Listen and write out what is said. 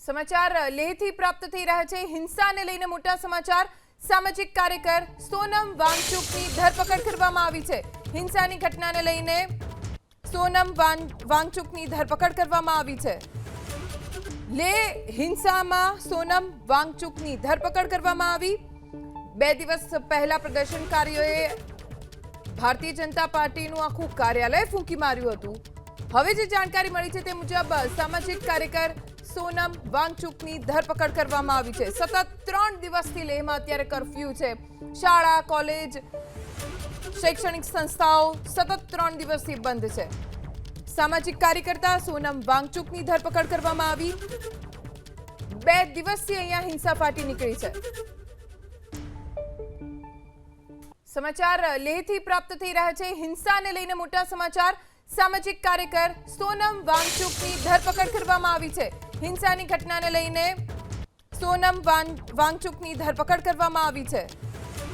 સમાચાર લેહથી પ્રાપ્ત થઈ રહ્યા છે। હિંસાને લઈને મોટા સમાચાર। સામાજિક કાર્યકર સોનમ વાંગચુકની ધરપકડ કરવામાં આવી છે। હિંસાની ઘટનાને લઈને સોનમ વાંગચુકની ધરપકડ કરવામાં આવી છે। લેહ હિંસામાં સોનમ વાંગચુકની ધરપકડ કરવામાં આવી। 2 દિવસ પહેલા પ્રદર્શનકારીઓએ ભારતીય જનતા પાર્ટીનું આખું કાર્યાલય ફૂંકી માર્યું હતું। હવે જે જાણકારી મળી છે તે મુજબ સામાજિક કાર્યકર સોનમ વાંગચુકની ધરપકડ કરવામાં આવી છે। સતત 3 દિવસથી લેહમાં અત્યારે કર્ફ્યુ છે। શાળા, કોલેજ, શૈક્ષણિક સંસ્થાઓ સતત 3 દિવસથી બંધ છે। સામાજિક કાર્યકર્તા સોનમ વાંગચુકની ધરપકડ કરવામાં આવી। 2 દિવસથી અહીંયા હિંસા ફાટી નીકળી છે। સમાચાર લેહથી પ્રાપ્ત થઈ રહ્યા છે। હિંસાને લઈને મોટા સમાચાર। સામાજિક કાર્યકર સોનમ વાંગચુકની ધરપકડ કરવામાં આવી છે। હિંસાની ઘટનાને લઈને સોનમ વાંગચુકની ધરપકડ કરવામાં આવી છે।